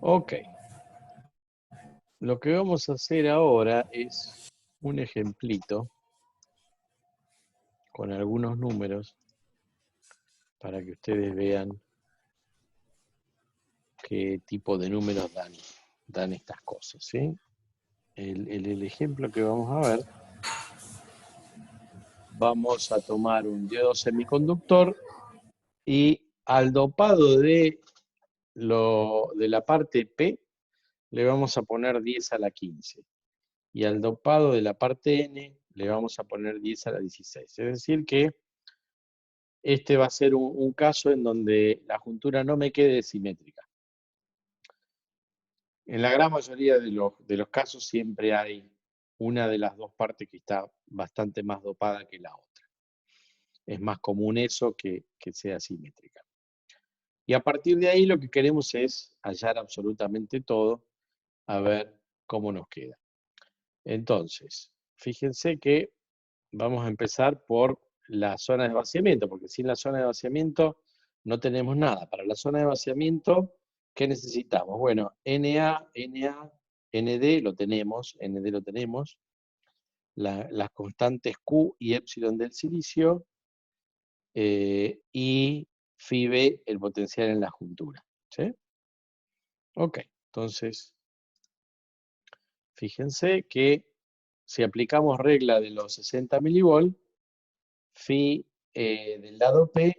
Ok, lo que vamos a hacer ahora es un ejemplito con algunos números para que ustedes vean qué tipo de números dan estas cosas, ¿sí? El ejemplo que vamos a ver, vamos a tomar un diodo semiconductor y al dopado de la parte P le vamos a poner 10 a la 15 y al dopado de la parte N le vamos a poner 10 a la 16. Es decir que este va a ser un caso en donde la juntura no me quede simétrica. En la gran mayoría de los casos siempre hay una de las dos partes que está bastante más dopada que la otra. Es más común eso que sea simétrica. Y a partir de ahí lo que queremos es hallar absolutamente todo, a ver cómo nos queda. Entonces, fíjense que vamos a empezar por la zona de vaciamiento, porque sin la zona de vaciamiento no tenemos nada. Para la zona de vaciamiento, ¿qué necesitamos? Bueno, Na, Nd lo tenemos, las constantes Q y epsilon del silicio, y phi b, el potencial en la juntura. ¿Sí? Ok, entonces, fíjense que si aplicamos regla de los 60 milivolts, phi del lado P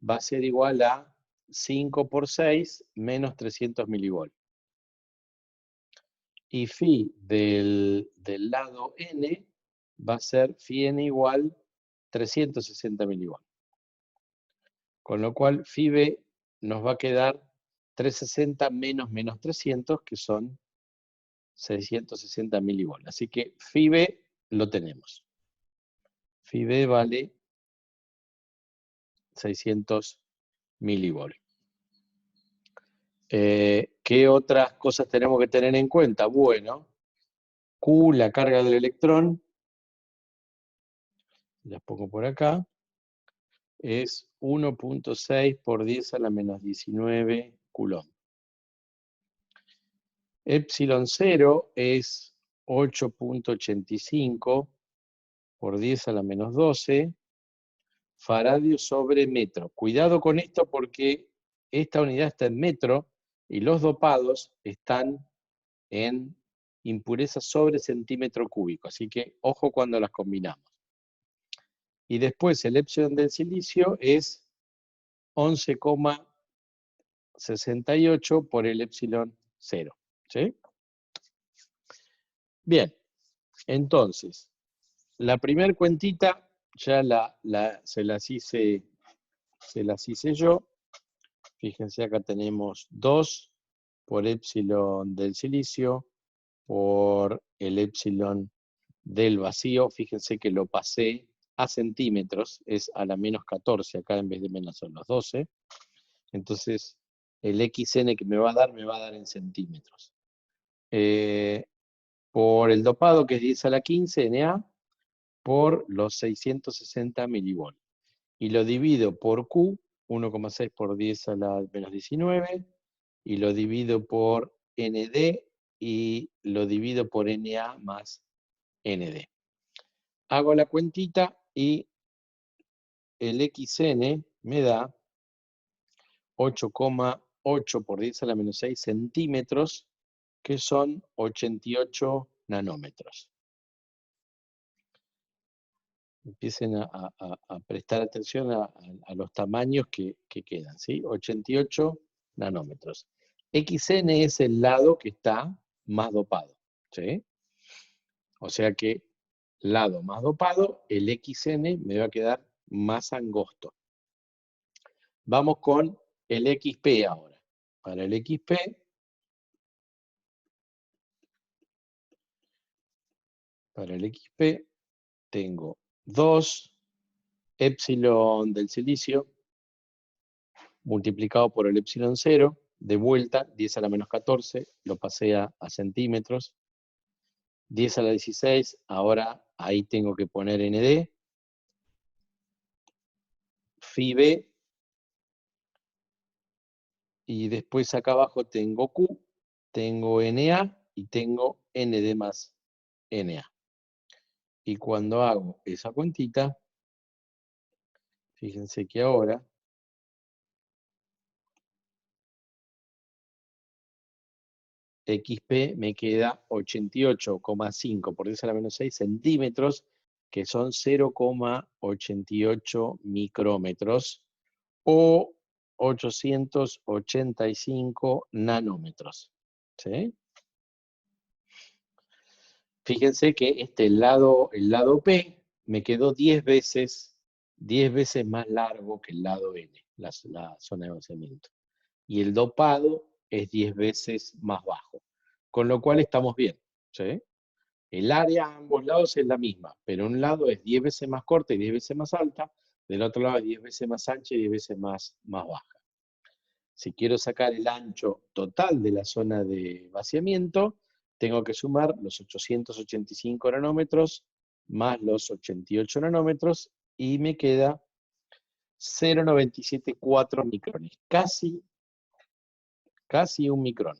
va a ser igual a 5 por 6 menos 300 milivolts. Y phi del lado N va a ser phi N igual 360 milivolts. Con lo cual phi B nos va a quedar 360 menos 300, que son 660 milivolts. Así que phi B lo tenemos. Phi B vale 600 milivolts. ¿Qué otras cosas tenemos que tener en cuenta? Bueno, Q, la carga del electrón, las pongo por acá, es 1.6 por 10 a la menos 19 coulomb. Epsilon 0 es 8.85 por 10 a la menos 12 faradios sobre metro. Cuidado con esto porque esta unidad está en metro y los dopados están en impureza sobre centímetro cúbico. Así que ojo cuando las combinamos. Y después el epsilon del silicio es 11,68 por el epsilon 0. ¿Sí? Bien, entonces, la primer cuentita ya se las hice yo. Fíjense, acá tenemos 2 por epsilon del silicio por el epsilon del vacío. Fíjense que lo pasé a centímetros, es a la menos 14, acá en vez de menos son los 12. Entonces, el xn que me va a dar en centímetros. Por el dopado, que es 10 a la 15, Na, por los 660 milivolts. Y lo divido por Q, 1,6 por 10 a la menos 19, y lo divido por Nd, y lo divido por Na más Nd. Hago la cuentita y el xn me da 8,8 por 10 a la menos 6 centímetros, que son 88 nanómetros. Empiecen a prestar atención a los tamaños que quedan, ¿sí? 88 nanómetros. XN es el lado que está más dopado, ¿sí? O sea que lado más dopado, el XN me va a quedar más angosto. Vamos con el XP ahora. Para el XP tengo 2 epsilon del silicio multiplicado por el epsilon 0, de vuelta, 10 a la menos 14, lo pasé a centímetros, 10 a la 16, ahora ahí tengo que poner Nd, phi b, y después acá abajo tengo Q, tengo Na y tengo Nd más Na. Y cuando hago esa cuentita, fíjense que ahora XP me queda 88,5 por 10 a la menos 6 centímetros, que son 0,88 micrómetros o 885 nanómetros. ¿Sí? Fíjense que el lado P me quedó 10 veces más largo que el lado N, la zona de vaciamiento. Y el dopado es 10 veces más bajo. Con lo cual estamos bien. ¿Sí? El área a ambos lados es la misma, pero un lado es 10 veces más corta y 10 veces más alta, del otro lado es 10 veces más ancha y 10 veces más baja. Si quiero sacar el ancho total de la zona de vaciamiento, tengo que sumar los 885 nanómetros más los 88 nanómetros y me queda 0,974 micrones, casi un micrón.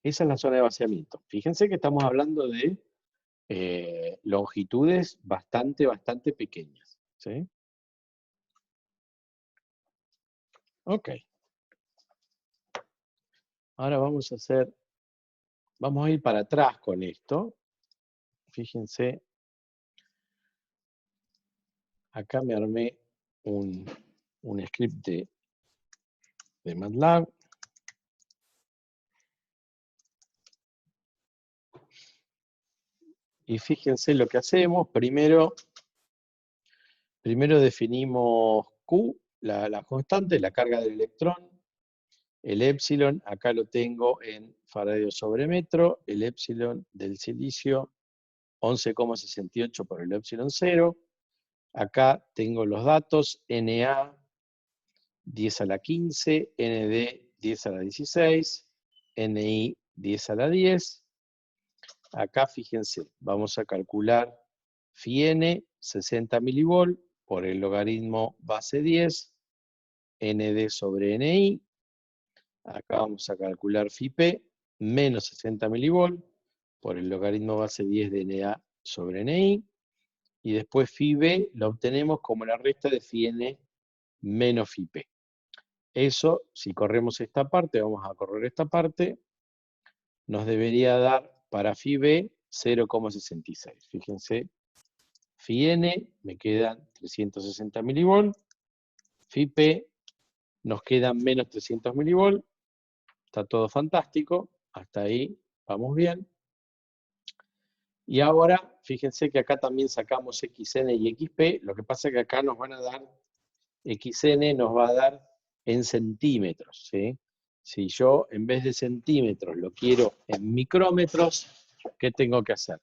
Esa es la zona de vaciamiento. Fíjense que estamos hablando de longitudes bastante pequeñas. ¿Sí? Ok. Ahora vamos a ir para atrás con esto. Fíjense, acá me armé un script de MATLAB. Y fíjense lo que hacemos. Primero definimos Q, la constante, la carga del electrón. El epsilon, acá lo tengo en faradio sobre metro. El epsilon del silicio, 11,68 por el epsilon 0. Acá tengo los datos, Na 10 a la 15, Nd 10 a la 16, Ni 10 a la 10. Acá fíjense, vamos a calcular φn 60 milivolt por el logaritmo base 10, Nd sobre Ni. Acá vamos a calcular φp menos 60 milivolt por el logaritmo base 10 de Na sobre Ni. Y después φb lo obtenemos como la resta de φn menos φp. Eso, si corremos esta parte, vamos a correr esta parte, nos debería dar para φb 0,66. Fíjense, φn me quedan 360 milivolt, φp nos quedan menos 300 milivolt, está todo fantástico, hasta ahí vamos bien. Y ahora, fíjense que acá también sacamos xn y xp, lo que pasa es que acá nos van a dar, xn nos va a dar en centímetros, ¿sí? Si yo en vez de centímetros lo quiero en micrómetros, ¿qué tengo que hacer?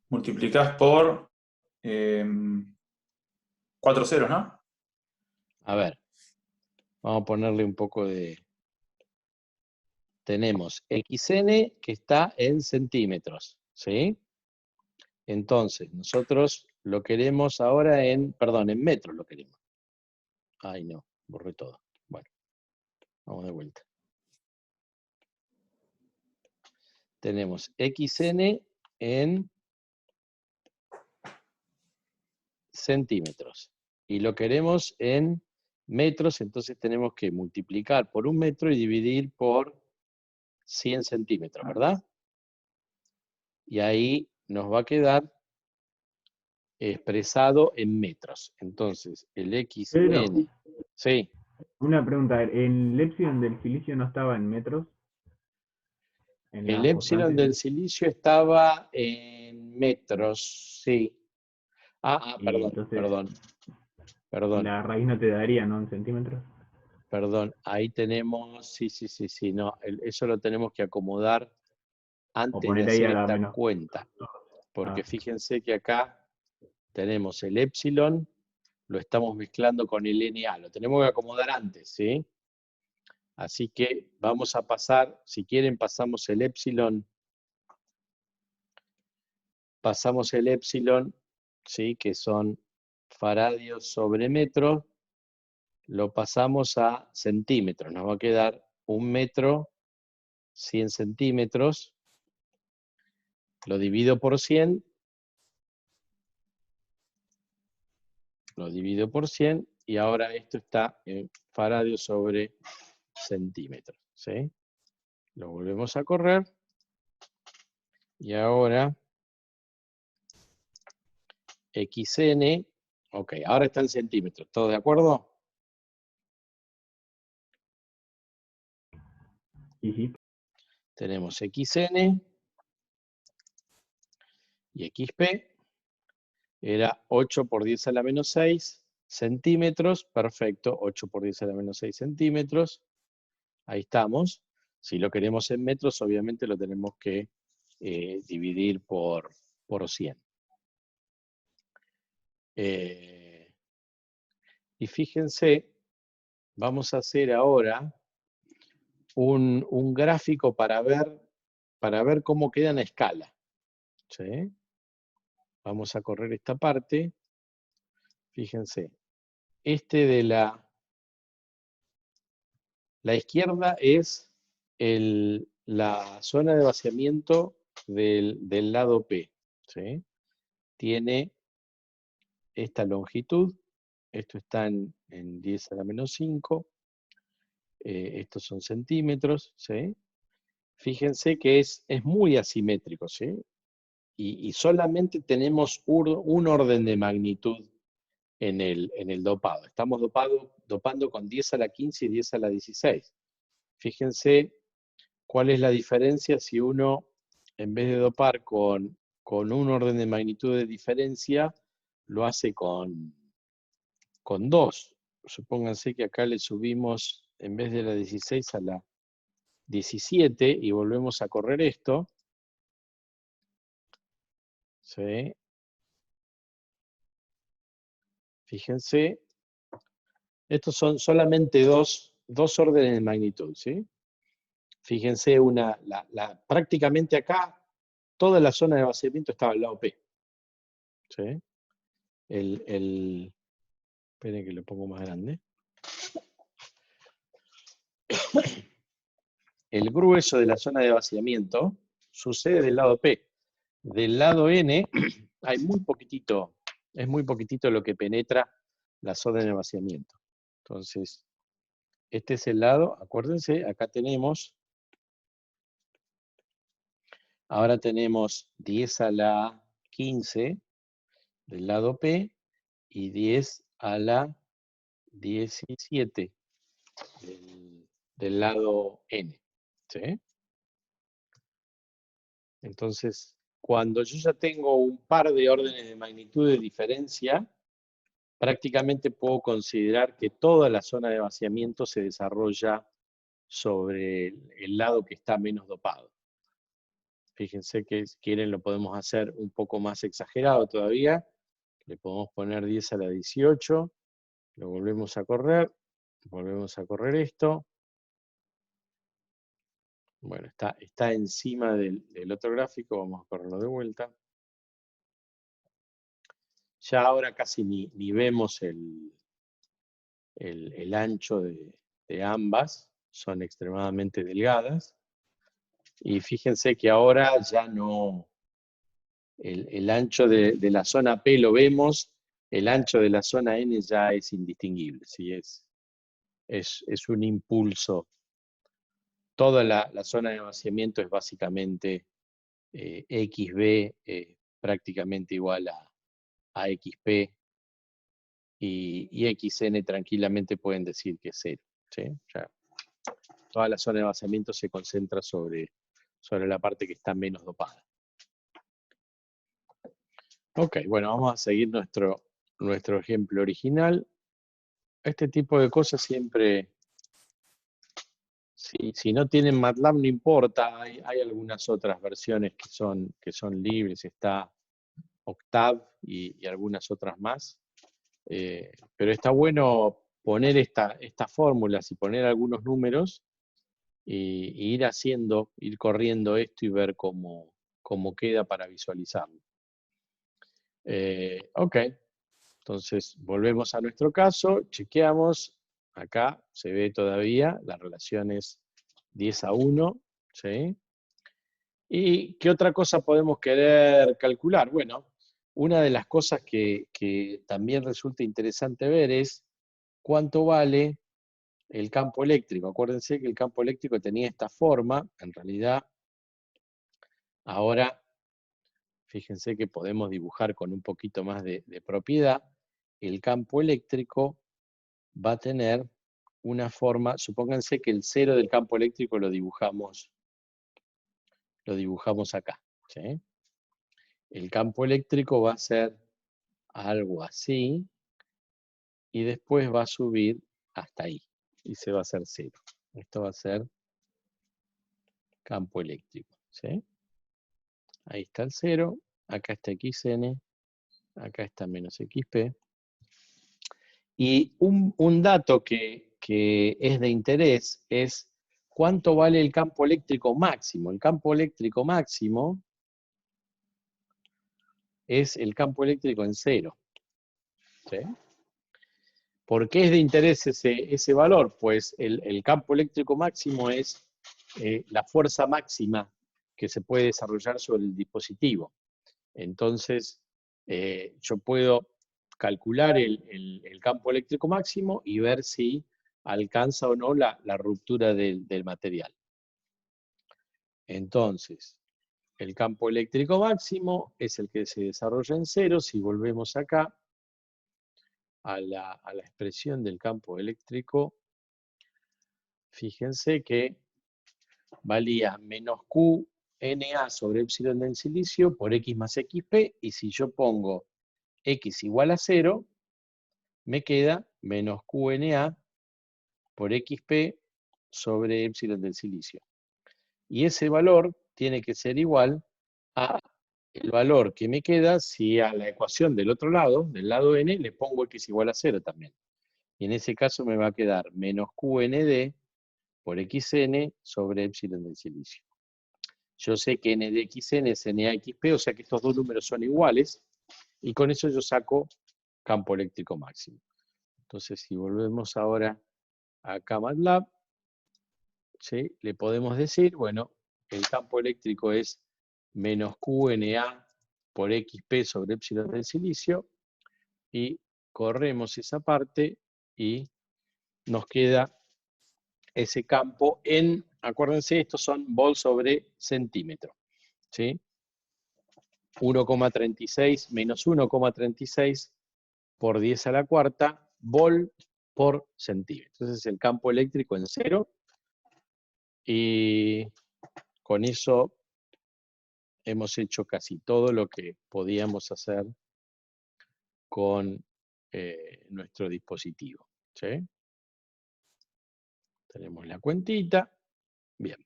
Multiplicás por 4 ceros, ¿no? A ver, vamos a ponerle un poco de... Tenemos xn que está en centímetros, ¿sí? Entonces, nosotros lo queremos ahora en metros lo queremos. Ay, no, borré todo. Bueno, vamos de vuelta. Tenemos xn en centímetros. Y lo queremos en metros, entonces tenemos que multiplicar por 1 metro y dividir por 100 centímetros, ¿verdad? Y ahí nos va a quedar expresado en metros. Entonces, el xn... Pedro, Sí, una pregunta. ¿El epsilon del silicio no estaba en metros? ¿En el la epsilon constante? del silicio estaba en metros, sí. Y entonces Perdón. la raíz no te daría, ¿no? En centímetros. Ahí tenemos, sí, no, eso lo tenemos que acomodar O antes de poner ahí hacer a la esta menos. cuenta, porque Ah, fíjense que acá tenemos el epsilon, lo estamos mezclando con el Na, lo tenemos que acomodar antes, ¿sí? Así que vamos a pasar, si quieren pasamos el epsilon, ¿sí? Que son faradios sobre metros, lo pasamos a centímetros. Nos va a quedar 1 metro, 100 centímetros. Lo divido por 100. Lo divido por 100 y ahora esto está en faradios sobre centímetros. ¿Sí? Lo volvemos a correr. Y ahora XN, ok, ahora está en centímetros. ¿Todos de acuerdo? Sí. Tenemos XN y XP. Era 8 por 10 a la menos 6 centímetros. Perfecto, 8 por 10 a la menos 6 centímetros. Ahí estamos. Si lo queremos en metros, obviamente lo tenemos que dividir por 100. Y fíjense, vamos a hacer ahora un gráfico para ver cómo queda en escala. ¿Sí? Vamos a correr esta parte. Fíjense, este de la izquierda es la zona de vaciamiento del lado P. ¿Sí? Tiene esta longitud. Esto está en 10 a la menos 5. Estos son centímetros. ¿Sí? Fíjense que es muy asimétrico. ¿Sí? Y solamente tenemos un orden de magnitud en el dopado. Estamos dopando con 10 a la 15 y 10 a la 16. Fíjense cuál es la diferencia si uno, en vez de dopar con un orden de magnitud de diferencia, lo hace con 2. Supónganse que acá le subimos, en vez de la 16 a la 17, y volvemos a correr esto. ¿Sí? Fíjense, estos son solamente dos órdenes de magnitud, ¿sí? Fíjense, prácticamente acá, toda la zona de vaciamiento estaba al lado P. ¿Sí? Esperen que lo pongo más grande. El grueso de la zona de vaciamiento sucede del lado P. Del lado N hay muy poquitito, es muy poquitito lo que penetra la zona de vaciamiento. Entonces, este es el lado, acuérdense, acá tenemos, ahora tenemos 10 a la 15 del lado P y 10 a la 17 del lado N. ¿Sí? Entonces, cuando yo ya tengo un par de órdenes de magnitud de diferencia, prácticamente puedo considerar que toda la zona de vaciamiento se desarrolla sobre el lado que está menos dopado. Fíjense que si quieren lo podemos hacer un poco más exagerado todavía. Le podemos poner 10 a la 18, lo volvemos a correr esto. Bueno, está encima del otro gráfico, vamos a correrlo de vuelta. Ya ahora casi ni vemos el ancho de ambas, son extremadamente delgadas. Y fíjense que ahora ya no, el ancho de la zona P lo vemos, el ancho de la zona N ya es indistinguible, ¿sí? Es un impulso. Toda la zona de vaciamiento es básicamente XB prácticamente igual a XP, y XN tranquilamente pueden decir que es 0. ¿Sí? Ya, toda la zona de vaciamiento se concentra sobre la parte que está menos dopada. Ok, bueno, vamos a seguir nuestro ejemplo original. Este tipo de cosas siempre, si no tienen MATLAB no importa, hay algunas otras versiones que son libres, está Octave y algunas otras más. Pero está bueno poner estas fórmulas y poner algunos números y ir corriendo esto y ver cómo queda para visualizarlo. Ok, Entonces, volvemos a nuestro caso, chequeamos, acá se ve todavía, la relación es 10-1, ¿sí? ¿Y qué otra cosa podemos querer calcular? Bueno, una de las cosas que también resulta interesante ver es cuánto vale el campo eléctrico. Acuérdense que el campo eléctrico tenía esta forma, en realidad, ahora, fíjense que podemos dibujar con un poquito más de propiedad. El campo eléctrico va a tener una forma, supónganse que el cero del campo eléctrico lo dibujamos acá, ¿sí? El campo eléctrico va a ser algo así, y después va a subir hasta ahí, y se va a hacer cero. Esto va a ser campo eléctrico, ¿sí? Ahí está el cero, acá está xn, acá está menos xp. Y un dato que es de interés es cuánto vale el campo eléctrico máximo. El campo eléctrico máximo es el campo eléctrico en cero, ¿sí? ¿Por qué es de interés ese valor? Pues el campo eléctrico máximo es la fuerza máxima que se puede desarrollar sobre el dispositivo. Entonces, yo puedo calcular el campo eléctrico máximo y ver si alcanza o no la ruptura del material. Entonces, el campo eléctrico máximo es el que se desarrolla en cero. Si volvemos acá a la expresión del campo eléctrico, fíjense que valía menos QNA sobre epsilon del silicio por X más XP, y si yo pongo X igual a 0, me queda menos QNA por XP sobre epsilon del silicio. Y ese valor tiene que ser igual a el valor que me queda si a la ecuación del otro lado, del lado n, le pongo X igual a 0 también. Y en ese caso me va a quedar menos QND por XN sobre epsilon del silicio. Yo sé que n de xn es NAXP, o sea que estos dos números son iguales, y con eso yo saco campo eléctrico máximo. Entonces, si volvemos ahora acá a MATLAB, ¿sí? Le podemos decir, bueno, el campo eléctrico es menos QNA por XP sobre epsilon del silicio, y corremos esa parte y nos queda ese campo en, acuérdense, estos son vol sobre centímetro, ¿sí? 1,36 menos 1,36 por 10 a la cuarta vol por centímetro. Entonces es el campo eléctrico en cero, y con eso hemos hecho casi todo lo que podíamos hacer con nuestro dispositivo, ¿sí? Tenemos la cuentita. Bien.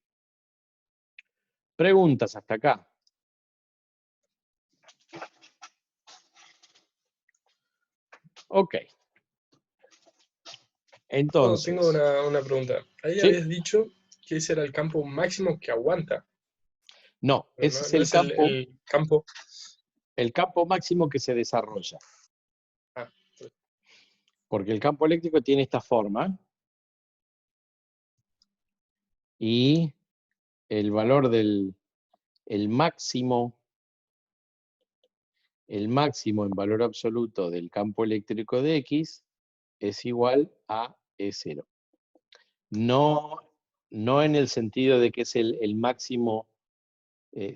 ¿Preguntas hasta acá? Ok. Entonces. Tengo una pregunta. Ahí ¿sí? habías dicho que ese era el campo máximo que aguanta. No, Pero ese es no el es campo. campo. El campo máximo que se desarrolla. Ah. Porque el campo eléctrico tiene esta forma. Y el valor del máximo en valor absoluto del campo eléctrico de X es igual a E0. No en el sentido de que es el máximo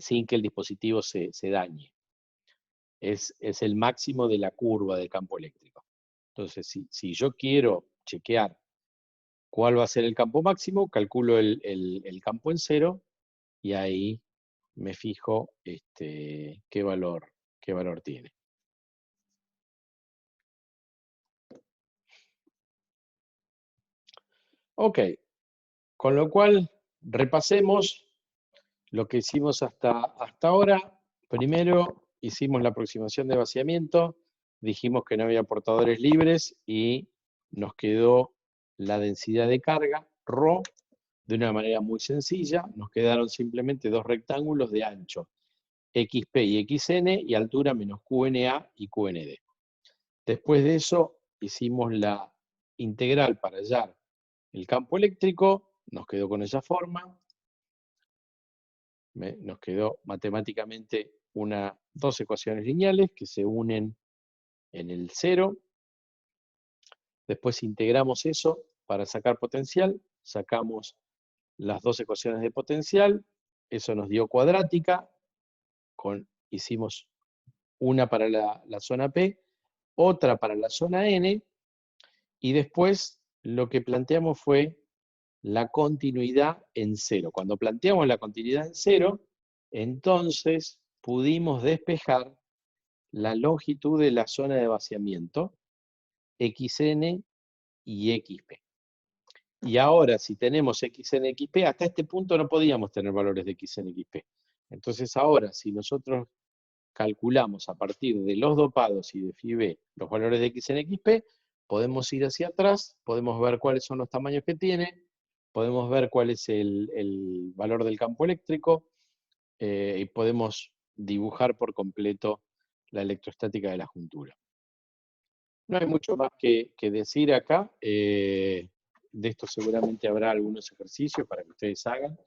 sin que el dispositivo se dañe. Es el máximo de la curva del campo eléctrico. Entonces, si yo quiero chequear cuál va a ser el campo máximo, calculo el campo en cero, y ahí me fijo qué valor tiene. Ok, con lo cual repasemos lo que hicimos hasta ahora. Primero hicimos la aproximación de vaciamiento, dijimos que no había portadores libres y nos quedó la densidad de carga, ρ, de una manera muy sencilla. Nos quedaron simplemente dos rectángulos de ancho, XP y XN, y altura menos QNA y QND. Después de eso hicimos la integral para hallar el campo eléctrico, nos quedó con esa forma, nos quedó matemáticamente dos ecuaciones lineales que se unen en el 0. Después integramos eso para sacar potencial, sacamos las dos ecuaciones de potencial, eso nos dio cuadrática, hicimos una para la zona P, otra para la zona N, y después lo que planteamos fue la continuidad en 0. Cuando planteamos la continuidad en 0, entonces pudimos despejar la longitud de la zona de vaciamiento, xn y xp. Y ahora, si tenemos xn, xp, hasta este punto no podíamos tener valores de xn, xp. Entonces ahora, si nosotros calculamos a partir de los dopados y de phi b los valores de xn, xp, podemos ir hacia atrás, podemos ver cuáles son los tamaños que tiene, podemos ver cuál es el valor del campo eléctrico, y podemos dibujar por completo la electrostática de la juntura. No hay mucho más que decir acá. De esto seguramente habrá algunos ejercicios para que ustedes hagan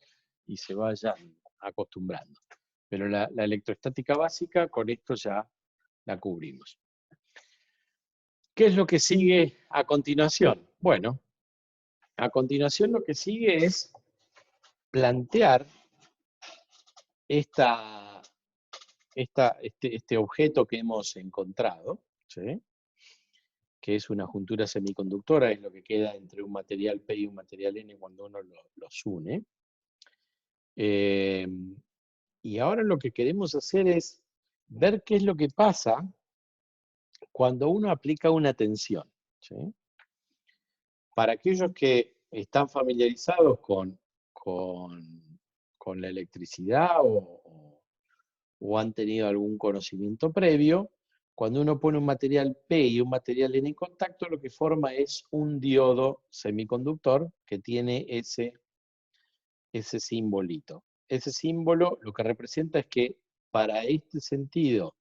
y se vayan acostumbrando. Pero la electrostática básica, con esto ya la cubrimos. ¿Qué es lo que sigue a continuación? Bueno, a continuación lo que sigue es plantear este objeto que hemos encontrado, ¿sí? Que es una juntura semiconductora, es lo que queda entre un material P y un material N cuando uno los une. Y ahora lo que queremos hacer es ver qué es lo que pasa cuando uno aplica una tensión, ¿sí? Para aquellos que están familiarizados con la electricidad o han tenido algún conocimiento previo, cuando uno pone un material P y un material N en contacto, lo que forma es un diodo semiconductor que tiene ese simbolito. Ese símbolo lo que representa es que para este sentido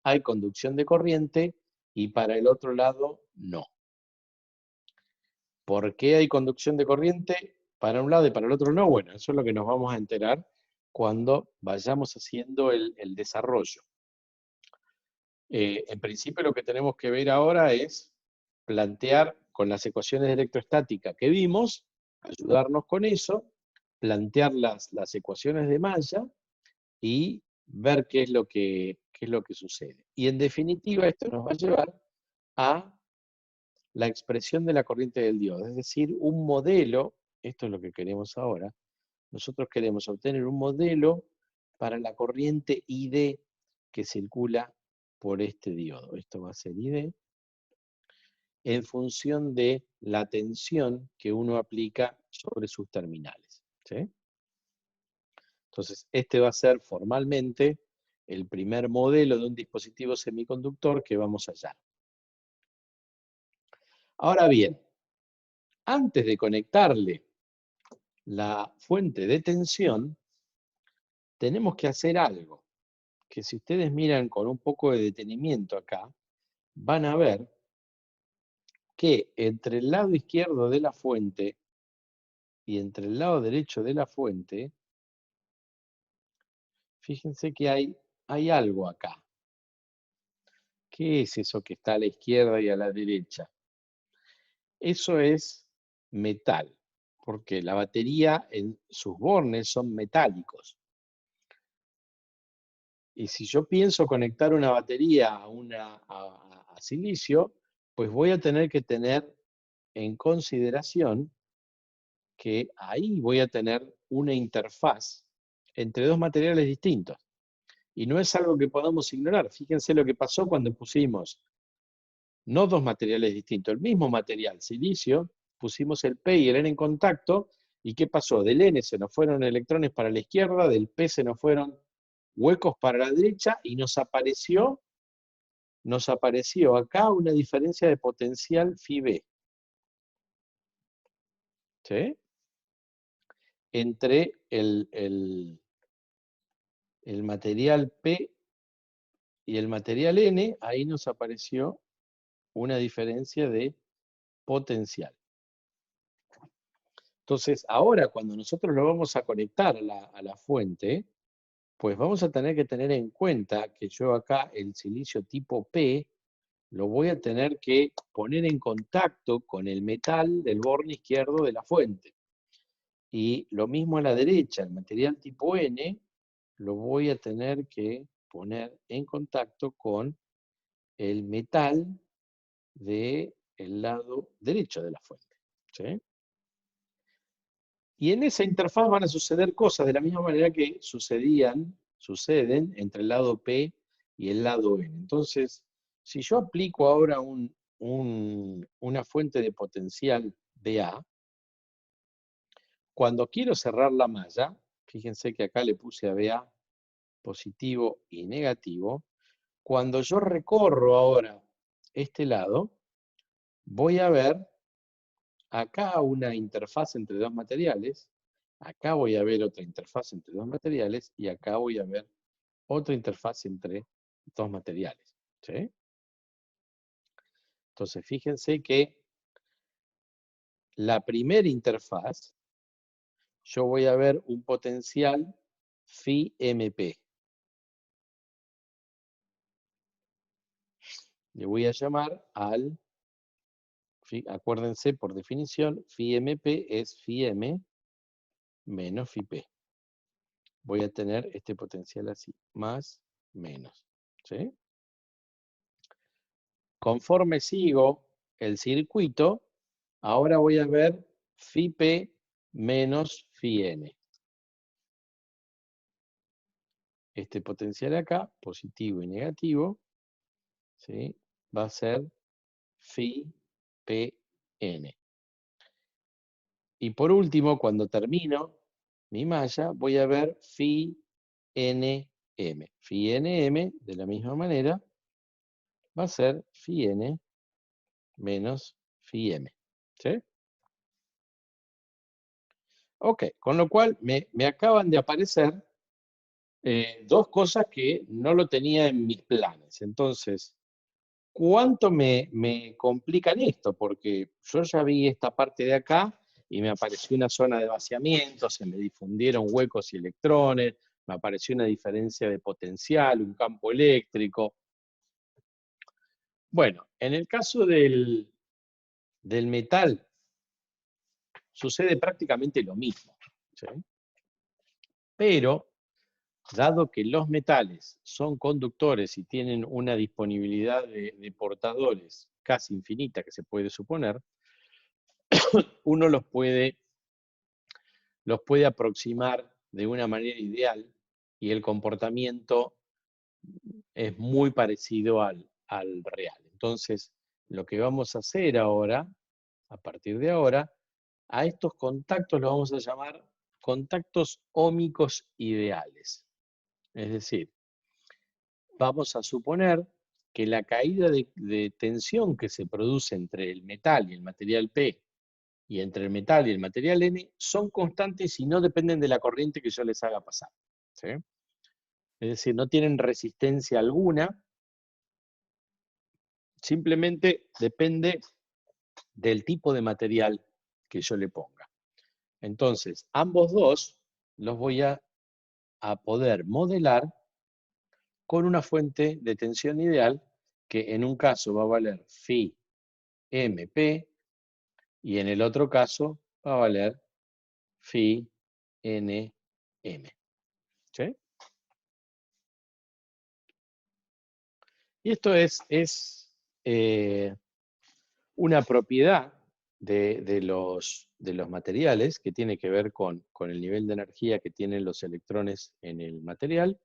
hay conducción de corriente y para el otro lado no. ¿Por qué hay conducción de corriente para un lado y para el otro no? Bueno, eso es lo que nos vamos a enterar cuando vayamos haciendo el desarrollo. En principio lo que tenemos que ver ahora es plantear con las ecuaciones de electrostática que vimos, ayudarnos con eso, plantear las ecuaciones de malla y ver qué es lo que sucede. Y en definitiva esto nos va a llevar a la expresión de la corriente del diodo, es decir, un modelo, esto es lo que queremos ahora, nosotros queremos obtener un modelo para la corriente ID que circula por este diodo. Esto va a ser ID en función de la tensión que uno aplica sobre sus terminales, ¿sí? Entonces, este va a ser formalmente el primer modelo de un dispositivo semiconductor que vamos a hallar. Ahora bien, antes de conectarle la fuente de tensión, tenemos que hacer algo, que si ustedes miran con un poco de detenimiento acá, van a ver que entre el lado izquierdo de la fuente y entre el lado derecho de la fuente, fíjense que hay algo acá. ¿Qué es eso que está a la izquierda y a la derecha? Eso es metal, porque la batería en sus bornes son metálicos. Y si yo pienso conectar una batería a silicio, pues voy a tener que tener en consideración que ahí voy a tener una interfaz entre dos materiales distintos. Y no es algo que podamos ignorar. Fíjense lo que pasó cuando pusimos no dos materiales distintos, el mismo material, silicio, pusimos el P y el N en contacto, ¿y qué pasó? Del N se nos fueron electrones para la izquierda, del P se nos fueron huecos para la derecha, y nos apareció acá una diferencia de potencial phi B, ¿sí? Entre el material P y el material N, ahí nos apareció una diferencia de potencial. Entonces, ahora cuando nosotros lo vamos a conectar a la fuente, pues vamos a tener que tener en cuenta que yo acá el silicio tipo P lo voy a tener que poner en contacto con el metal del borne izquierdo de la fuente. Y lo mismo a la derecha, el material tipo N lo voy a tener que poner en contacto con el metal del lado derecho de la fuente. ¿Sí? Y en esa interfaz van a suceder cosas de la misma manera que suceden entre el lado P y el lado N. Entonces, si yo aplico ahora una fuente de potencial dA, cuando quiero cerrar la malla, fíjense que acá le puse a BA positivo y negativo, cuando yo recorro ahora este lado, voy a ver acá una interfaz entre dos materiales, acá voy a ver otra interfaz entre dos materiales y acá voy a ver otra interfaz entre dos materiales. ¿Sí? Entonces, fíjense que la primera interfaz, yo voy a ver un potencial phi MP. Le voy a llamar acuérdense por definición, phi MP es phi M menos phi P. Voy a tener este potencial así, más, menos. ¿Sí? Conforme sigo el circuito, ahora voy a ver phi P menos phi N. Este potencial acá, positivo y negativo, ¿sí? Va a ser phi PN. Y por último, cuando termino mi malla, voy a ver phi NM. Phi NM, de la misma manera, va a ser phi N menos phi M. ¿Sí? Ok, con lo cual me acaban de aparecer dos cosas que no lo tenía en mis planes. Entonces, ¿cuánto me complican esto? Porque yo ya vi esta parte de acá y me apareció una zona de vaciamiento, se me difundieron huecos y electrones, me apareció una diferencia de potencial, un campo eléctrico. Bueno, en el caso del metal sucede prácticamente lo mismo. ¿Sí? Pero, dado que los metales son conductores y tienen una disponibilidad de portadores casi infinita, que se puede suponer, uno los puede aproximar de una manera ideal y el comportamiento es muy parecido al real. Entonces, lo que vamos a hacer ahora, a partir de ahora, a estos contactos los vamos a llamar contactos óhmicos ideales. Es decir, vamos a suponer que la caída de tensión que se produce entre el metal y el material P y entre el metal y el material N son constantes y no dependen de la corriente que yo les haga pasar. ¿Sí? Es decir, no tienen resistencia alguna, simplemente depende del tipo de material que yo le ponga. Entonces, ambos dos los voy a poder modelar con una fuente de tensión ideal que en un caso va a valer phi MP y en el otro caso va a valer phi NM. ¿Sí? Y esto es una propiedad de los materiales que tiene que ver con el nivel de energía que tienen los electrones en el material,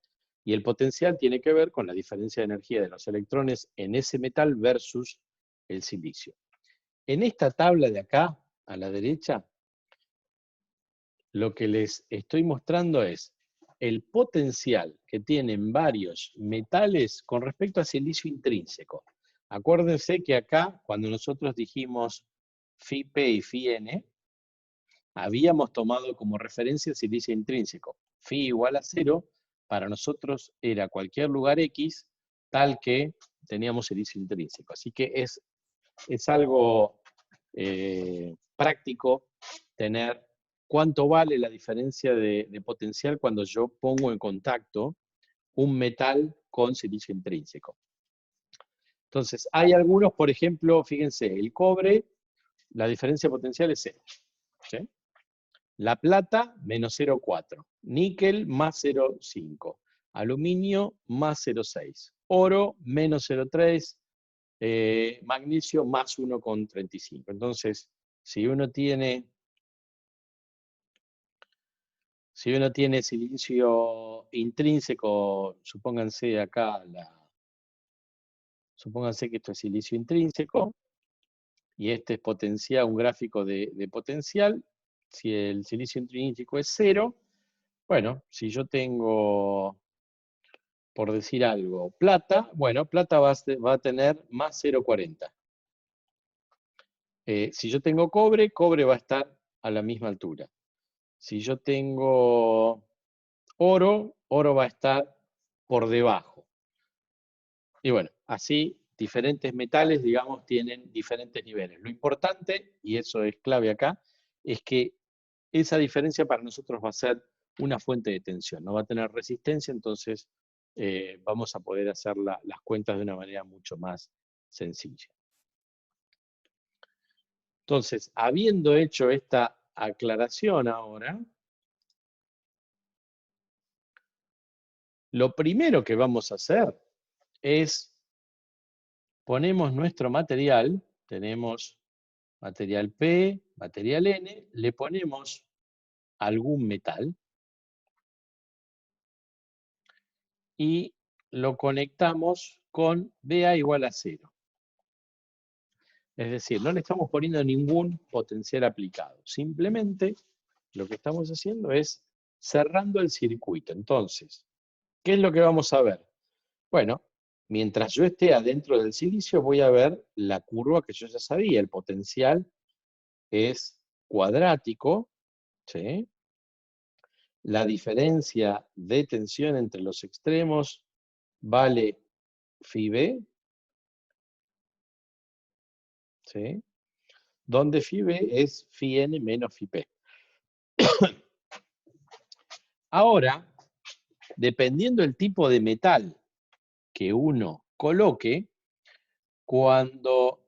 y el potencial tiene que ver con la diferencia de energía de los electrones en ese metal versus el silicio. En esta tabla de acá, a la derecha, lo que les estoy mostrando es el potencial que tienen varios metales con respecto al silicio intrínseco. Acuérdense que acá, cuando nosotros dijimos phi P y phi N, habíamos tomado como referencia el silicio intrínseco. Phi igual a 0, para nosotros era cualquier lugar X, tal que teníamos silicio intrínseco. Así que es es algo práctico tener cuánto vale la diferencia de potencial cuando yo pongo en contacto un metal con silicio intrínseco. Entonces, hay algunos, por ejemplo, fíjense, el cobre, la diferencia potencial es 0. ¿Sí? La plata, menos 0,4. Níquel, más 0,5. Aluminio, más 0,6. Oro, menos 0,3. Magnesio, más 1,35. Entonces, si uno tiene silicio intrínseco, supónganse acá, supónganse que esto es silicio intrínseco, y este es potencial, un gráfico de potencial. Si el silicio intrínseco es 0, bueno, si yo tengo, por decir algo, plata, bueno, plata va a tener más 0,40. Si yo tengo cobre, cobre va a estar a la misma altura. Si yo tengo oro, oro va a estar por debajo. Y bueno, así diferentes metales, digamos, tienen diferentes niveles. Lo importante, y eso es clave acá, es que esa diferencia para nosotros va a ser una fuente de tensión, no va a tener resistencia, entonces vamos a poder hacer las cuentas de una manera mucho más sencilla. Entonces, habiendo hecho esta aclaración ahora, lo primero que vamos a hacer es, ponemos nuestro material, tenemos material P, material N, le ponemos algún metal y lo conectamos con BA igual a 0. Es decir, no le estamos poniendo ningún potencial aplicado. Simplemente lo que estamos haciendo es cerrando el circuito. Entonces, ¿qué es lo que vamos a ver? Bueno, mientras yo esté adentro del silicio voy a ver la curva que yo ya sabía. El potencial es cuadrático, ¿sí? La diferencia de tensión entre los extremos vale phi b, ¿sí? Donde phi b es phi n menos phi p. Ahora, dependiendo del tipo de metal que uno coloque, cuando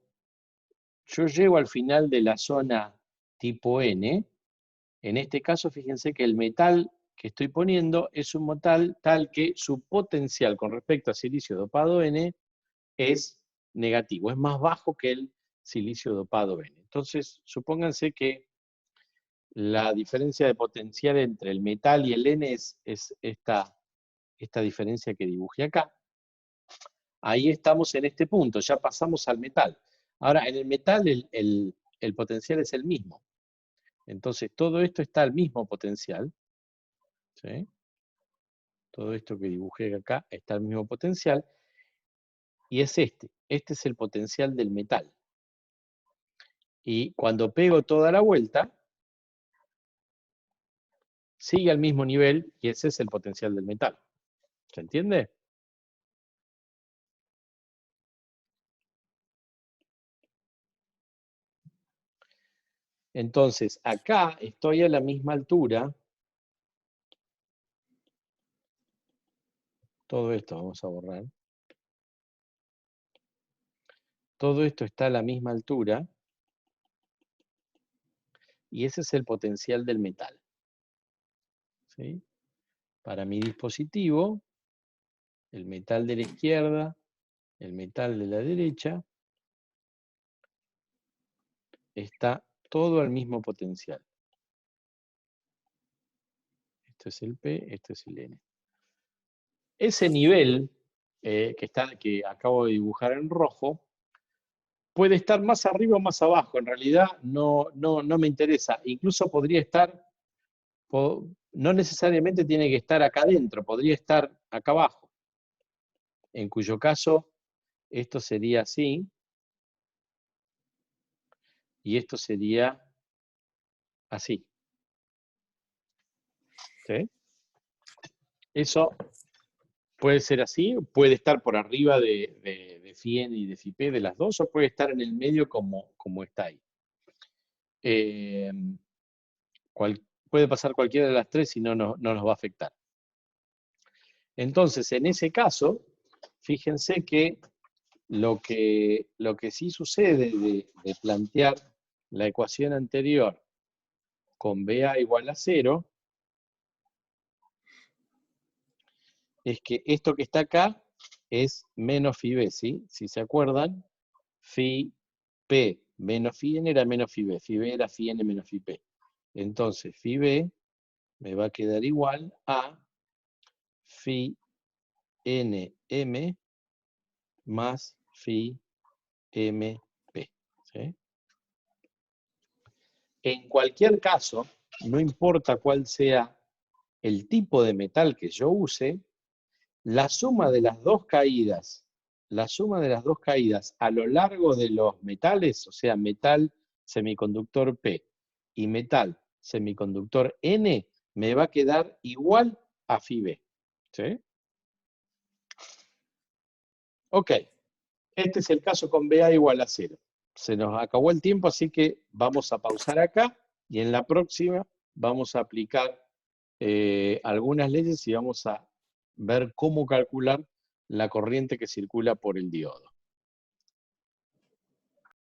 yo llego al final de la zona tipo N, en este caso fíjense que el metal que estoy poniendo es un metal tal que su potencial con respecto a silicio dopado N es negativo, es más bajo que el silicio dopado N. Entonces, supónganse que la diferencia de potencial entre el metal y el N es esta diferencia que dibujé acá. Ahí estamos en este punto, ya pasamos al metal. Ahora, en el metal el potencial es el mismo. Entonces, todo esto está al mismo potencial. ¿Sí? Todo esto que dibujé acá está al mismo potencial. Y es este. Este es el potencial del metal. Y cuando pego toda la vuelta, sigue al mismo nivel y ese es el potencial del metal. ¿Se entiende? Entonces, acá estoy a la misma altura. Todo esto vamos a borrar. Todo esto está a la misma altura. Y ese es el potencial del metal. ¿Sí? Para mi dispositivo, el metal de la izquierda, el metal de la derecha, está todo al mismo potencial. Esto es el P, esto es el N. Ese nivel que acabo de dibujar en rojo puede estar más arriba o más abajo. En realidad no me interesa. Incluso podría estar, no necesariamente tiene que estar acá adentro, podría estar acá abajo. En cuyo caso, esto sería así. Y esto sería así. ¿Sí? Eso Puede ser así, puede estar por arriba de phi n y de phi p de las dos, o puede estar en el medio como está ahí. Eh, puede pasar cualquiera de las tres y no nos va a afectar. Entonces, en ese caso, fíjense que lo que sí sucede de plantear la ecuación anterior con BA igual a 0 es que esto que está acá es menos phi b, ¿sí? Si se acuerdan, phi p menos phi n era menos phi b era phi n menos phi p. Entonces, phi b me va a quedar igual a phi nm más phi mp. ¿Sí? En cualquier caso, no importa cuál sea el tipo de metal que yo use, la suma de las dos caídas a lo largo de los metales, o sea, metal semiconductor P y metal semiconductor N, me va a quedar igual a phi b. ¿Sí? Ok, este es el caso con BA igual a 0. Se nos acabó el tiempo, así que vamos a pausar acá y en la próxima vamos a aplicar algunas leyes y vamos a ver cómo calcular la corriente que circula por el diodo.